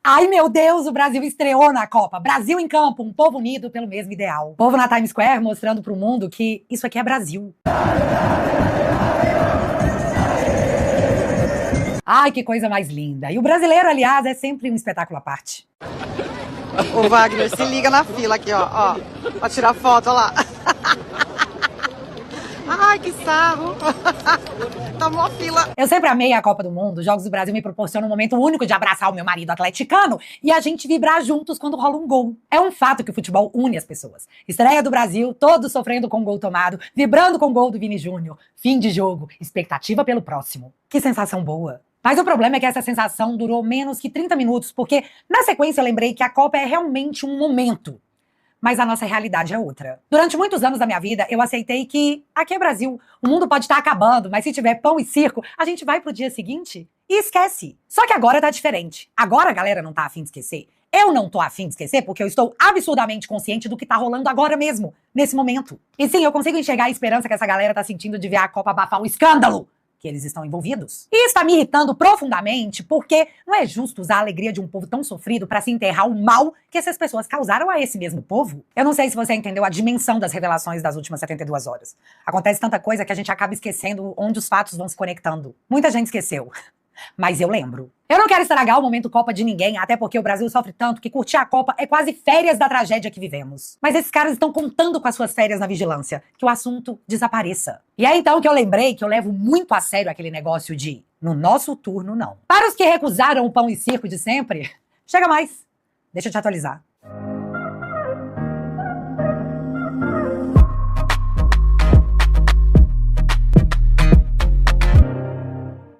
Ai, meu Deus, o Brasil estreou na Copa. Brasil em campo, um povo unido pelo mesmo ideal. O povo na Times Square mostrando pro mundo que isso aqui é Brasil. Ai, que coisa mais linda. E o brasileiro, aliás, é sempre um espetáculo à parte. Ô, Wagner, se liga na fila aqui, ó. Pra tirar foto, ó lá. Ai, que sarro. Tá uma fila. Eu sempre amei a Copa do Mundo. Os Jogos do Brasil me proporcionam um momento único de abraçar o meu marido atleticano e a gente vibrar juntos quando rola um gol. É um fato que o futebol une as pessoas. Estreia do Brasil, todos sofrendo com o gol tomado, vibrando com o gol do Vini Júnior. Fim de jogo, expectativa pelo próximo. Que sensação boa. Mas o problema é que essa sensação durou menos que 30 minutos, porque na sequência eu lembrei que a Copa é realmente um momento. Mas a nossa realidade é outra. Durante muitos anos da minha vida, eu aceitei que aqui é Brasil, o mundo pode estar acabando, mas se tiver pão e circo, a gente vai pro dia seguinte e esquece. Só que agora tá diferente. Agora a galera não tá afim de esquecer. Eu não tô afim de esquecer porque eu estou absurdamente consciente do que tá rolando agora mesmo, nesse momento. E sim, eu consigo enxergar a esperança que essa galera tá sentindo de ver a Copa abafar o escândalo que eles estão envolvidos. E está me irritando profundamente porque não é justo usar a alegria de um povo tão sofrido para se enterrar o mal que essas pessoas causaram a esse mesmo povo. Eu não sei se você entendeu a dimensão das revelações das últimas 72 horas. Acontece tanta coisa que a gente acaba esquecendo onde os fatos vão se conectando. Muita gente esqueceu. Mas eu lembro. Eu não quero estragar o momento Copa de ninguém, até porque o Brasil sofre tanto que curtir a Copa é quase férias da tragédia que vivemos. Mas esses caras estão contando com as suas férias na vigilância, que o assunto desapareça. E é então que eu lembrei que eu levo muito a sério aquele negócio de no nosso turno não. Para os que recusaram o pão e circo de sempre, chega mais. Deixa eu te atualizar.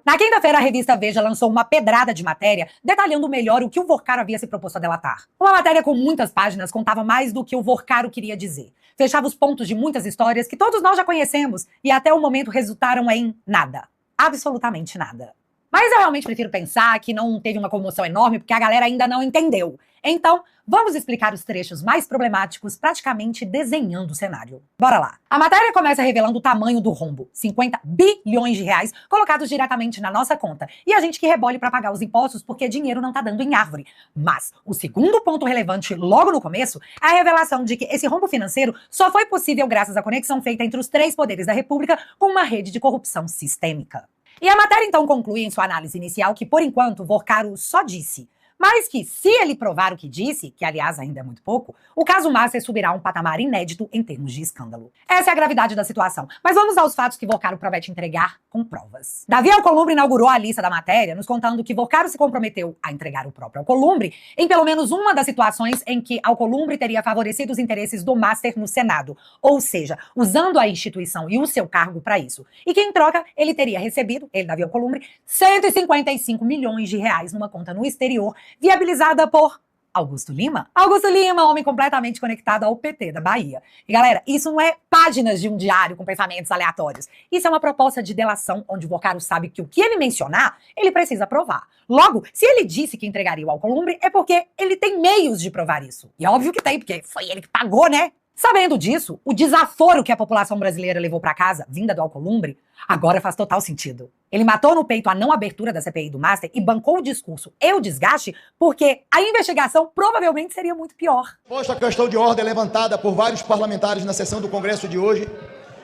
Na quinta-feira, a revista Veja lançou uma pedrada de matéria detalhando melhor o que o Vorcaro havia se proposto a delatar. Uma matéria com muitas páginas contava mais do que o Vorcaro queria dizer. Fechava os pontos de muitas histórias que todos nós já conhecemos e até o momento resultaram em nada. Absolutamente nada. Mas eu realmente prefiro pensar que não teve uma comoção enorme porque a galera ainda não entendeu. Então, vamos explicar os trechos mais problemáticos, praticamente desenhando o cenário. Bora lá. A matéria começa revelando o tamanho do rombo. 50 bilhões de reais colocados diretamente na nossa conta. E a gente que rebole para pagar os impostos porque dinheiro não tá dando em árvore. Mas o segundo ponto relevante logo no começo é a revelação de que esse rombo financeiro só foi possível graças à conexão feita entre os três poderes da República com uma rede de corrupção sistêmica. E a matéria então conclui em sua análise inicial que, por enquanto, Vorcaro só disse, mas que se ele provar o que disse, que aliás ainda é muito pouco, o caso Master subirá a um patamar inédito em termos de escândalo. Essa é a gravidade da situação, mas vamos aos fatos que Vorcaro promete entregar com provas. Davi Alcolumbre inaugurou a lista da matéria, nos contando que Vorcaro se comprometeu a entregar o próprio Alcolumbre em pelo menos uma das situações em que Alcolumbre teria favorecido os interesses do Master no Senado, ou seja, usando a instituição e o seu cargo para isso. E que em troca ele teria recebido, ele, Davi Alcolumbre, 155 milhões de reais numa conta no exterior, viabilizada por Augusto Lima. Augusto Lima, homem completamente conectado ao PT da Bahia. E galera, isso não é páginas de um diário com pensamentos aleatórios. Isso é uma proposta de delação onde o Vorcaro sabe que o que ele mencionar, ele precisa provar. Logo, se ele disse que entregaria o Alcolumbre, é porque ele tem meios de provar isso. E é óbvio que tem, porque foi ele que pagou, né? Sabendo disso, o desaforo que a população brasileira levou para casa, vinda do Alcolumbre, agora faz total sentido. Ele matou no peito a não abertura da CPI do Master e bancou o discurso e o desgaste porque a investigação provavelmente seria muito pior. Posta a questão de ordem levantada por vários parlamentares na sessão do Congresso de hoje,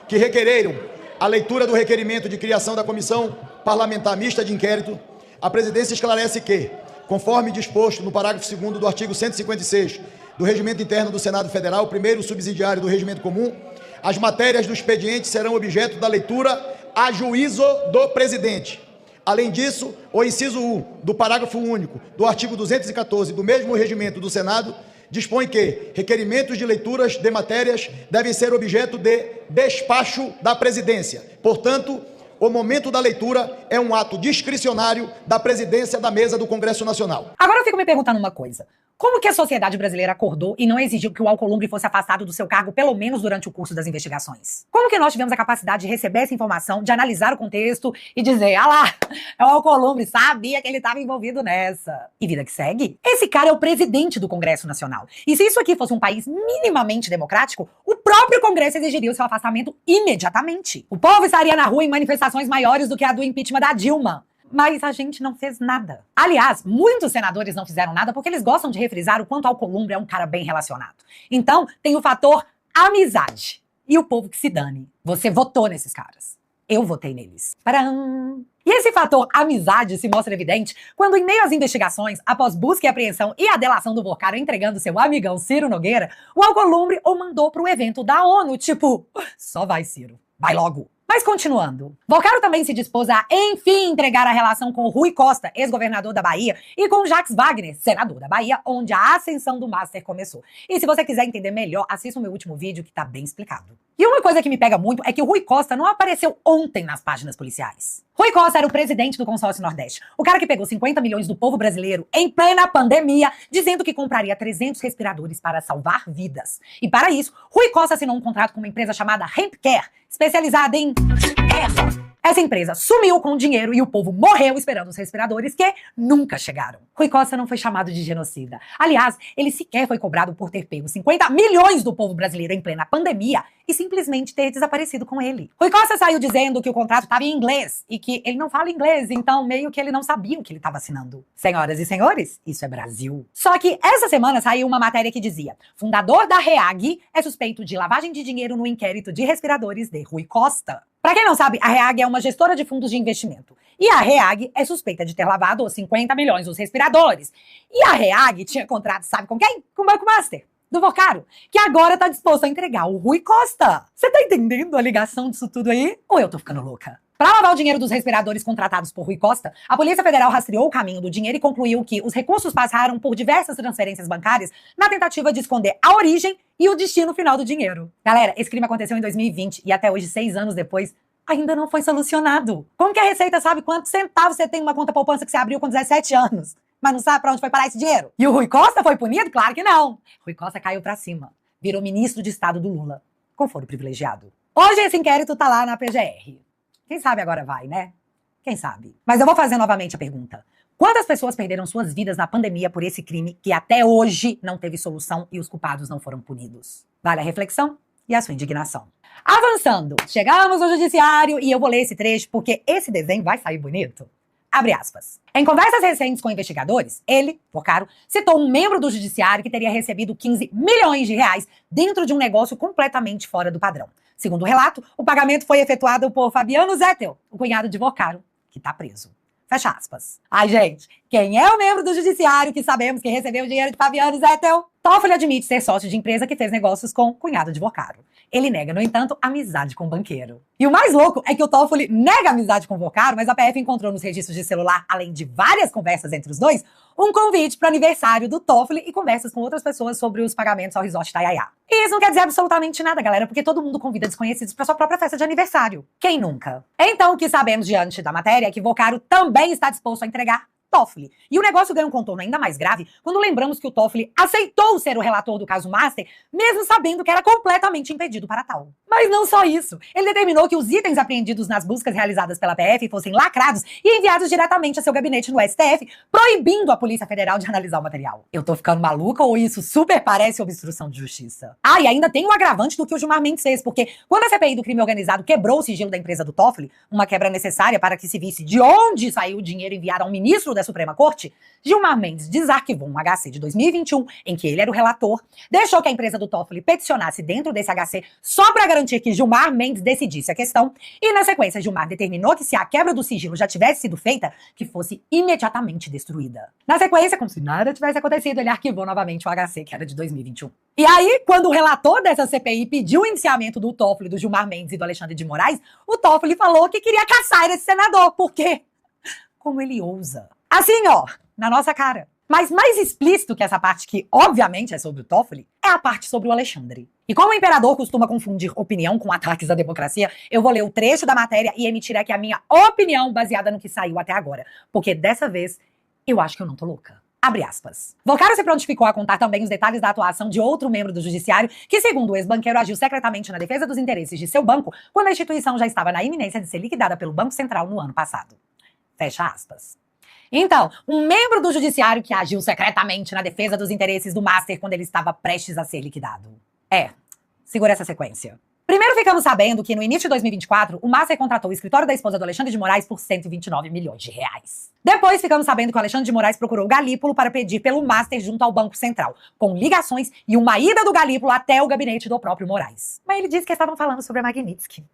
que requereram a leitura do requerimento de criação da Comissão Parlamentar Mista de Inquérito, a presidência esclarece que, conforme disposto no parágrafo 2º do artigo 156 do Regimento Interno do Senado Federal, primeiro subsidiário do Regimento Comum, as matérias do expediente serão objeto da leitura a juízo do presidente. Além disso, o inciso 1 do parágrafo único do artigo 214 do mesmo regimento do Senado dispõe que requerimentos de leituras de matérias devem ser objeto de despacho da presidência. Portanto, o momento da leitura é um ato discricionário da presidência da mesa do Congresso Nacional. Agora eu fico me perguntando uma coisa. Como que a sociedade brasileira acordou e não exigiu que o Alcolumbre fosse afastado do seu cargo pelo menos durante o curso das investigações? Como que nós tivemos a capacidade de receber essa informação, de analisar o contexto e dizer, ah lá, é o Alcolumbre, sabia que ele estava envolvido nessa. E vida que segue? Esse cara é o presidente do Congresso Nacional. E se isso aqui fosse um país minimamente democrático, o próprio Congresso exigiria o seu afastamento imediatamente. O povo estaria na rua em manifestações maiores do que a do impeachment da Dilma. Mas a gente não fez nada. Aliás, muitos senadores não fizeram nada porque eles gostam de refrisar o quanto Alcolumbre é um cara bem relacionado. Então, tem o fator amizade. E o povo que se dane. Você votou nesses caras. Eu votei neles. Param! E esse fator amizade se mostra evidente quando, em meio às investigações, após busca e apreensão e a delação do Vorcaro entregando seu amigão Ciro Nogueira, o Alcolumbre o mandou pro evento da ONU, tipo, só vai, Ciro, vai logo. Mas continuando, Vorcaro também se dispôs a, enfim, entregar a relação com o Rui Costa, ex-governador da Bahia, e com Jacques Wagner, senador da Bahia, onde a ascensão do Master começou. E se você quiser entender melhor, assista o meu último vídeo que tá bem explicado. E uma coisa que me pega muito é que o Rui Costa não apareceu ontem nas páginas policiais. Rui Costa era o presidente do Consórcio Nordeste, o cara que pegou 50 milhões do povo brasileiro em plena pandemia, dizendo que compraria 300 respiradores para salvar vidas. E para isso, Rui Costa assinou um contrato com uma empresa chamada Hempcare, especializada em Essa empresa sumiu com o dinheiro e o povo morreu esperando os respiradores que nunca chegaram. Rui Costa não foi chamado de genocida. Aliás, ele sequer foi cobrado por ter pego 50 milhões do povo brasileiro em plena pandemia e simplesmente ter desaparecido com ele. Rui Costa saiu dizendo que o contrato estava em inglês e que ele não fala inglês, então meio que ele não sabia o que ele estava assinando. Senhoras e senhores, isso é Brasil. Só que essa semana saiu uma matéria que dizia: fundador da REAG é suspeito de lavagem de dinheiro no inquérito de respiradores de Rui Costa. Pra quem não sabe, a REAG é uma gestora de fundos de investimento. E a REAG é suspeita de ter lavado os 50 milhões dos respiradores. E a REAG tinha contrato, sabe com quem? Com o Banco Master, do Vorcaro, que agora tá disposto a entregar o Rui Costa. Você tá entendendo a ligação disso tudo aí? Ou eu tô ficando louca? Para lavar o dinheiro dos respiradores contratados por Rui Costa, a Polícia Federal rastreou o caminho do dinheiro e concluiu que os recursos passaram por diversas transferências bancárias na tentativa de esconder a origem e o destino final do dinheiro. Galera, esse crime aconteceu em 2020 e até hoje, 6 anos depois, ainda não foi solucionado. Como que a Receita sabe quantos centavos você tem em uma conta poupança que você abriu com 17 anos, mas não sabe pra onde foi parar esse dinheiro? E o Rui Costa foi punido? Claro que não. Rui Costa caiu pra cima. Virou ministro de Estado do Lula, com foro privilegiado. Hoje esse inquérito tá lá na PGR. Quem sabe agora vai, né? Quem sabe? Mas eu vou fazer novamente a pergunta. Quantas pessoas perderam suas vidas na pandemia por esse crime que até hoje não teve solução e os culpados não foram punidos? Vale a reflexão e a sua indignação. Avançando, chegamos no judiciário e eu vou ler esse trecho porque esse desenho vai sair bonito. Abre aspas. Em conversas recentes com investigadores, ele, Vorcaro, citou um membro do judiciário que teria recebido 15 milhões de reais dentro de um negócio completamente fora do padrão. Segundo o relato, o pagamento foi efetuado por Fabiano Zettel, o cunhado de Vorcaro, que tá preso. Fecha aspas. Ai, gente, quem é o membro do judiciário que sabemos que recebeu o dinheiro de Fabiano Zettel? Toffoli admite ser sócio de empresa que fez negócios com o cunhado de Vorcaro. Ele nega, no entanto, amizade com o banqueiro. E o mais louco é que o Toffoli nega amizade com o Vorcaro, mas a PF encontrou nos registros de celular, além de várias conversas entre os dois, um convite para o aniversário do Toffoli e conversas com outras pessoas sobre os pagamentos ao Resort Tayaya. E isso não quer dizer absolutamente nada, galera, porque todo mundo convida desconhecidos para sua própria festa de aniversário. Quem nunca? Então, o que sabemos diante da matéria é que Vorcaro também está disposto a entregar Toffoli. E o negócio ganha um contorno ainda mais grave quando lembramos que o Toffoli aceitou ser o relator do caso Master, mesmo sabendo que era completamente impedido para tal. Mas não só isso. Ele determinou que os itens apreendidos nas buscas realizadas pela PF fossem lacrados e enviados diretamente a seu gabinete no STF, proibindo a Polícia Federal de analisar o material. Eu tô ficando maluca ou isso super parece obstrução de justiça? Ah, e ainda tem o agravante do que o Gilmar Mendes fez, porque quando a CPI do crime organizado quebrou o sigilo da empresa do Toffoli, uma quebra necessária para que se visse de onde saiu o dinheiro enviado ao ministro da Suprema Corte, Gilmar Mendes desarquivou um HC de 2021, em que ele era o relator, deixou que a empresa do Toffoli peticionasse dentro desse HC só para garantir que Gilmar Mendes decidisse a questão, e na sequência Gilmar determinou que se a quebra do sigilo já tivesse sido feita, que fosse imediatamente destruída. Na sequência, como se nada tivesse acontecido, ele arquivou novamente o HC, que era de 2021. E aí, quando o relator dessa CPI pediu o indiciamento do Toffoli, do Gilmar Mendes e do Alexandre de Moraes, o Toffoli falou que queria caçar esse senador, porque como ele ousa. Assim, ó, na nossa cara. Mas mais explícito que essa parte que, obviamente, é sobre o Toffoli, é a parte sobre o Alexandre. E como o imperador costuma confundir opinião com ataques à democracia, eu vou ler o trecho da matéria e emitir aqui a minha opinião baseada no que saiu até agora. Porque dessa vez, eu acho que eu não tô louca. Abre aspas. Vorcaro se prontificou a contar também os detalhes da atuação de outro membro do judiciário que, segundo o ex-banqueiro, agiu secretamente na defesa dos interesses de seu banco quando a instituição já estava na iminência de ser liquidada pelo Banco Central no ano passado. Fecha aspas. Então, um membro do judiciário que agiu secretamente na defesa dos interesses do Master quando ele estava prestes a ser liquidado. Segura essa sequência. Primeiro ficamos sabendo que no início de 2024, o Master contratou o escritório da esposa do Alexandre de Moraes por 129 milhões de reais. Depois ficamos sabendo que o Alexandre de Moraes procurou o Galípolo para pedir pelo Master junto ao Banco Central, com ligações e uma ida do Galípolo até o gabinete do próprio Moraes. Mas ele disse que estavam falando sobre a Magnitsky.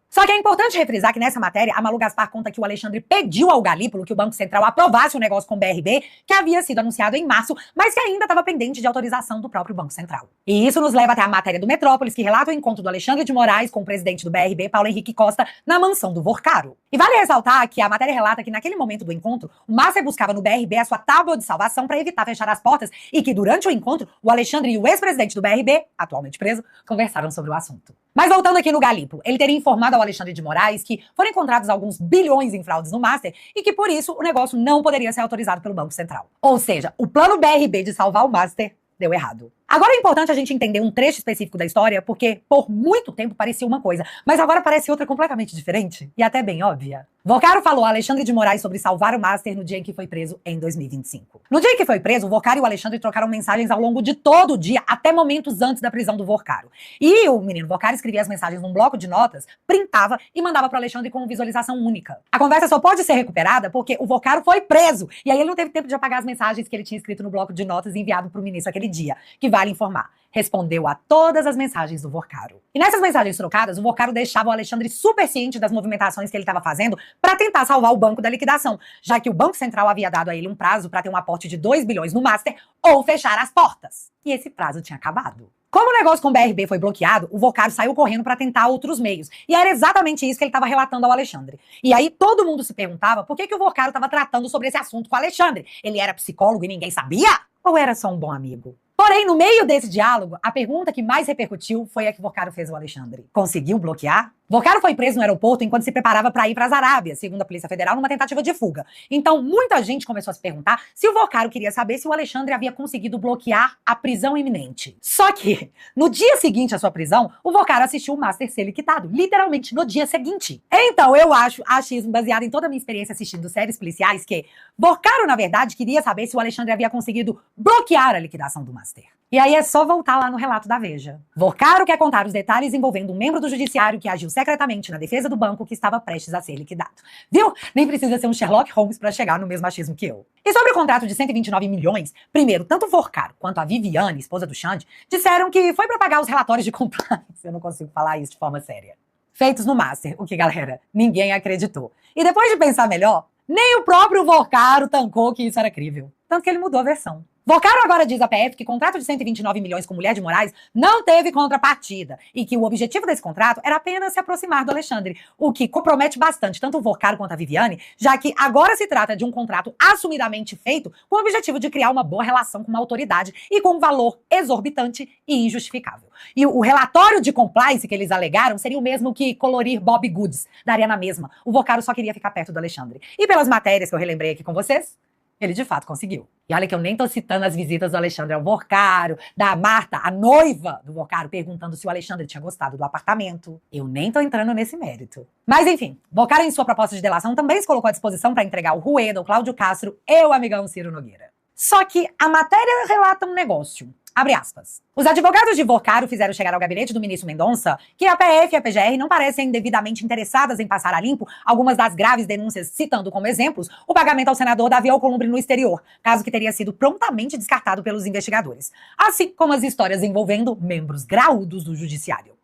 Só que é importante refrisar que nessa matéria, a Malu Gaspar conta que o Alexandre pediu ao Galípolo que o Banco Central aprovasse o negócio com o BRB, que havia sido anunciado em março, mas que ainda estava pendente de autorização do próprio Banco Central. E isso nos leva até a matéria do Metrópolis, que relata o encontro do Alexandre de Moraes com o presidente do BRB, Paulo Henrique Costa, na mansão do Vorcaro. E vale ressaltar que a matéria relata que naquele momento do encontro, o Master buscava no BRB a sua tábua de salvação para evitar fechar as portas e que durante o encontro, o Alexandre e o ex-presidente do BRB, atualmente preso, conversaram sobre o assunto. Mas voltando aqui no Galípolo, ele teria informado ao Alexandre de Moraes que foram encontrados alguns bilhões em fraudes no Master e que, por isso, o negócio não poderia ser autorizado pelo Banco Central. Ou seja, o plano BRB de salvar o Master deu errado. Agora é importante a gente entender um trecho específico da história, porque por muito tempo parecia uma coisa, mas agora parece outra completamente diferente e até bem óbvia. Vorcaro falou a Alexandre de Moraes sobre salvar o Master no dia em que foi preso, em 2025. No dia em que foi preso, o Vorcaro e o Alexandre trocaram mensagens ao longo de todo o dia, até momentos antes da prisão do Vorcaro. E o menino Vorcaro escrevia as mensagens num bloco de notas, printava e mandava para o Alexandre com visualização única. A conversa só pode ser recuperada porque o Vorcaro foi preso, e aí ele não teve tempo de apagar as mensagens que ele tinha escrito no bloco de notas e enviado para o ministro aquele dia, que vale informar. Respondeu a todas as mensagens do Vorcaro. E nessas mensagens trocadas, o Vorcaro deixava o Alexandre super ciente das movimentações que ele estava fazendo para tentar salvar o banco da liquidação, já que o Banco Central havia dado a ele um prazo para ter um aporte de 2 bilhões no Master ou fechar as portas. E esse prazo tinha acabado. Como o negócio com o BRB foi bloqueado, o Vorcaro saiu correndo para tentar outros meios. E era exatamente isso que ele estava relatando ao Alexandre. E aí todo mundo se perguntava por que o Vorcaro estava tratando sobre esse assunto com o Alexandre. Ele era psicólogo e ninguém sabia? Ou era só um bom amigo? Porém, no meio desse diálogo, a pergunta que mais repercutiu foi a que Vorcaro fez ao Alexandre. Conseguiu bloquear? Vorcaro foi preso no aeroporto enquanto se preparava para ir para as Arábias, segundo a Polícia Federal, numa tentativa de fuga. Então, muita gente começou a se perguntar se o Vorcaro queria saber se o Alexandre havia conseguido bloquear a prisão iminente. Só que, no dia seguinte à sua prisão, o Vorcaro assistiu o Master ser liquidado, literalmente no dia seguinte. Então, eu acho, achismo baseado em toda a minha experiência assistindo séries policiais, que Vorcaro, na verdade, queria saber se o Alexandre havia conseguido bloquear a liquidação do Master. E aí é só voltar lá no relato da Veja. Vorcaro quer contar os detalhes envolvendo um membro do judiciário que agiu secretamente na defesa do banco que estava prestes a ser liquidado. Viu? Nem precisa ser um Sherlock Holmes para chegar no mesmo achismo que eu. E sobre o contrato de 129 milhões, primeiro, tanto Vorcaro quanto a Viviane, esposa do Xande, disseram que foi para pagar os relatórios de compliance. Eu não consigo falar isso de forma séria. Feitos no Master, o que, galera, ninguém acreditou. E depois de pensar melhor, nem o próprio Vorcaro tancou que isso era crível. Tanto que ele mudou a versão. Vorcaro agora diz à PF que o contrato de 129 milhões com mulher de Moraes não teve contrapartida e que o objetivo desse contrato era apenas se aproximar do Alexandre, o que compromete bastante tanto o Vorcaro quanto a Viviane, já que agora se trata de um contrato assumidamente feito com o objetivo de criar uma boa relação com uma autoridade e com um valor exorbitante e injustificável. E o relatório de compliance que eles alegaram seria o mesmo que colorir Bob Goods, daria na mesma. O Vorcaro só queria ficar perto do Alexandre. E pelas matérias que eu relembrei aqui com vocês, ele de fato conseguiu. E olha que eu nem tô citando as visitas do Alexandre ao Vorcaro, da Marta, a noiva do Vorcaro, perguntando se o Alexandre tinha gostado do apartamento. Eu nem tô entrando nesse mérito. Mas enfim, Vorcaro em sua proposta de delação também se colocou à disposição para entregar o Rueda, o Cláudio Castro e o amigão Ciro Nogueira. Só que a matéria relata um negócio. Abre aspas. Os advogados de Vorcaro fizeram chegar ao gabinete do ministro Mendonça que a PF e a PGR não parecem devidamente interessadas em passar a limpo algumas das graves denúncias, citando como exemplos o pagamento ao senador Davi Alcolumbre no exterior, caso que teria sido prontamente descartado pelos investigadores, assim como as histórias envolvendo membros graúdos do judiciário.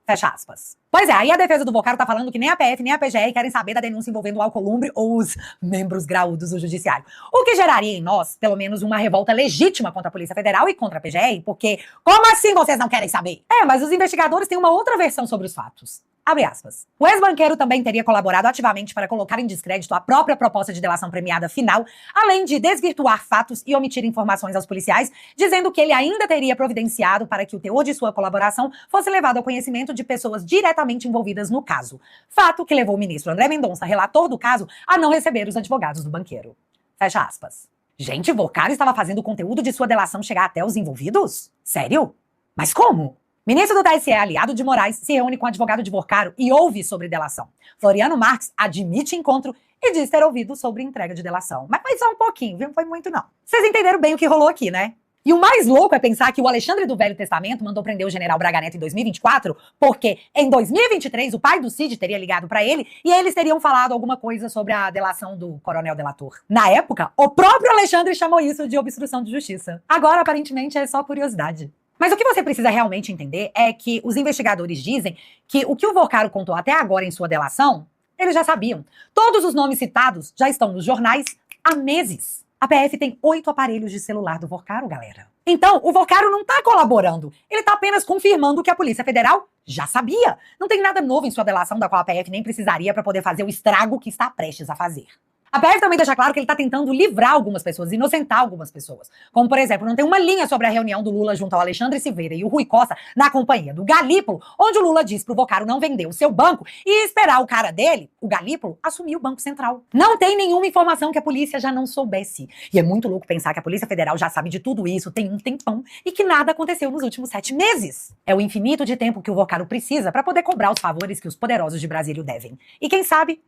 Fecha aspas. Pois é, aí a defesa do Vorcaro tá falando que nem a PF nem a PGR querem saber da denúncia envolvendo o Alcolumbre ou os membros graúdos do judiciário. O que geraria em nós, pelo menos, uma revolta legítima contra a Polícia Federal e contra a PGR, porque como assim vocês não querem saber? Mas os investigadores têm uma outra versão sobre os fatos. Abre aspas. O ex-banqueiro também teria colaborado ativamente para colocar em descrédito a própria proposta de delação premiada final, além de desvirtuar fatos e omitir informações aos policiais, dizendo que ele ainda teria providenciado para que o teor de sua colaboração fosse levado ao conhecimento de pessoas diretamente envolvidas no caso. Fato que levou o ministro André Mendonça, relator do caso, a não receber os advogados do banqueiro. Fecha aspas. Gente, Vorcaro estava fazendo o conteúdo de sua delação chegar até os envolvidos? Sério? Mas como? Ministro do TSE, aliado de Moraes, se reúne com o advogado de Vorcaro e ouve sobre delação. Floriano Marques admite encontro e diz ter ouvido sobre entrega de delação. Mas foi só um pouquinho, viu? Não foi muito não. Vocês entenderam bem o que rolou aqui, né? E o mais louco é pensar que o Alexandre do Velho Testamento mandou prender o general Braga Neto em 2024, porque em 2023 o pai do Cid teria ligado pra ele e eles teriam falado alguma coisa sobre a delação do coronel delator. Na época, o próprio Alexandre chamou isso de obstrução de justiça. Agora, aparentemente, é só curiosidade. Mas o que você precisa realmente entender é que os investigadores dizem que o que o Vorcaro contou até agora em sua delação, eles já sabiam. Todos os nomes citados já estão nos jornais há meses. A PF tem 8 aparelhos de celular do Vorcaro, galera. Então, o Vorcaro não tá colaborando. Ele tá apenas confirmando o que a Polícia Federal já sabia. Não tem nada novo em sua delação da qual a PF nem precisaria para poder fazer o estrago que está prestes a fazer. A PF também deixa claro que ele está tentando livrar algumas pessoas, inocentar algumas pessoas. Como, por exemplo, não tem uma linha sobre a reunião do Lula junto ao Alexandre Silveira e o Rui Costa na companhia do Galípolo, onde o Lula disse pro Vorcaro não vender o seu banco e esperar o cara dele, o Galípolo, assumir o Banco Central. Não tem nenhuma informação que a polícia já não soubesse. E é muito louco pensar que a Polícia Federal já sabe de tudo isso tem um tempão e que nada aconteceu nos últimos 7 meses. É o infinito de tempo que o Vorcaro precisa para poder cobrar os favores que os poderosos de Brasília o devem. E quem sabe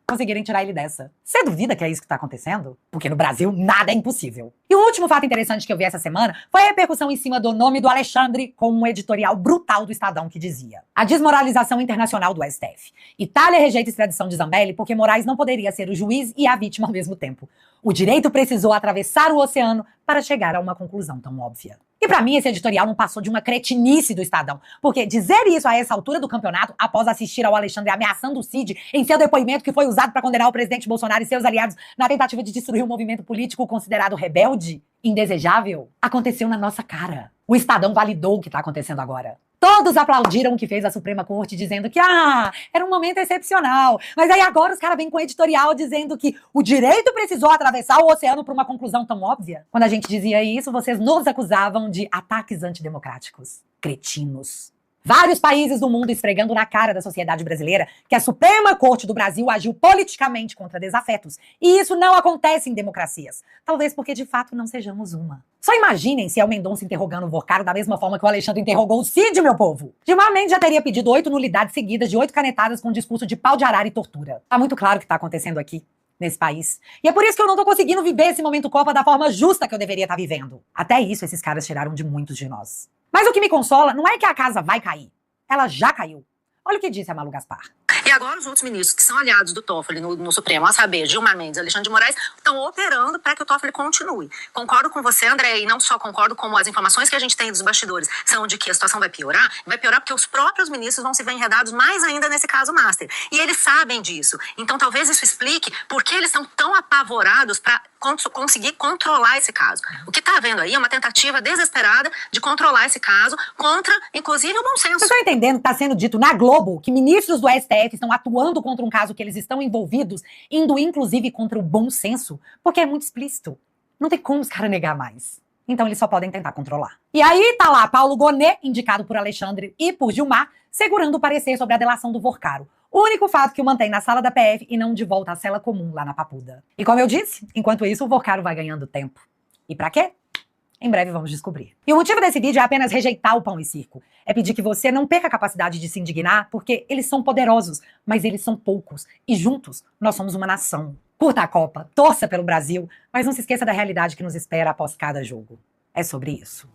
conseguirem tirar ele dessa. Você duvida que é isso que tá acontecendo? Porque no Brasil nada é impossível. E o último fato interessante que eu vi essa semana foi a repercussão em cima do nome do Alexandre com um editorial brutal do Estadão que dizia: a desmoralização internacional do STF. Itália rejeita extradição de Zambelli porque Moraes não poderia ser o juiz e a vítima ao mesmo tempo. O direito precisou atravessar o oceano para chegar a uma conclusão tão óbvia. E pra mim esse editorial não passou de uma cretinice do Estadão, porque dizer isso a essa altura do campeonato, após assistir ao Alexandre ameaçando o Cid em seu depoimento que foi usado para condenar o presidente Bolsonaro e seus aliados na tentativa de destruir um movimento político considerado rebelde, indesejável, aconteceu na nossa cara. O Estadão validou o que tá acontecendo agora. Todos aplaudiram o que fez a Suprema Corte, dizendo que, era um momento excepcional. Mas aí agora os caras vêm com editorial dizendo que o direito precisou atravessar o oceano para uma conclusão tão óbvia. Quando a gente dizia isso, vocês nos acusavam de ataques antidemocráticos. Cretinos. Vários países do mundo esfregando na cara da sociedade brasileira que a Suprema Corte do Brasil agiu politicamente contra desafetos. E isso não acontece em democracias. Talvez porque de fato não sejamos uma. Só imaginem se é o Mendonça interrogando o Vorcaro da mesma forma que o Alexandre interrogou o Cid, meu povo. Gilmar Mendes já teria pedido 8 nulidades seguidas de 8 canetadas com um discurso de pau de arara e tortura. Tá muito claro o que tá acontecendo aqui, nesse país. E é por isso que eu não tô conseguindo viver esse momento Copa da forma justa que eu deveria estar vivendo. Até isso esses caras tiraram de muitos de nós. Mas o que me consola não é que a casa vai cair. Ela já caiu. Olha o que disse a Malu Gaspar. E agora os outros ministros que são aliados do Toffoli no Supremo, a saber, Gilmar Mendes e Alexandre de Moraes, estão operando para que o Toffoli continue. Concordo com você, André, e não só concordo, como as informações que a gente tem dos bastidores são de que a situação vai piorar porque os próprios ministros vão se ver enredados mais ainda nesse caso master. E eles sabem disso. Então talvez isso explique por que eles são tão apavorados para conseguir controlar esse caso. O que está havendo aí é uma tentativa desesperada de controlar esse caso contra, inclusive, o bom senso. Vocês estão entendendo que está sendo dito na Globo que ministros do STF estão atuando contra um caso que eles estão envolvidos, indo inclusive contra o bom senso? Porque é muito explícito. Não tem como os caras negar mais. Então eles só podem tentar controlar. E aí tá lá Paulo Gonet, indicado por Alexandre e por Gilmar, segurando o parecer sobre a delação do Vorcaro. O único fato que o mantém na sala da PF e não de volta à cela comum lá na Papuda. E como eu disse, enquanto isso o Vorcaro vai ganhando tempo. E pra quê? Em breve vamos descobrir. E o motivo desse vídeo é apenas rejeitar o pão e circo. É pedir que você não perca a capacidade de se indignar, porque eles são poderosos, mas eles são poucos. E juntos, nós somos uma nação. Curta a Copa, torça pelo Brasil, mas não se esqueça da realidade que nos espera após cada jogo. É sobre isso.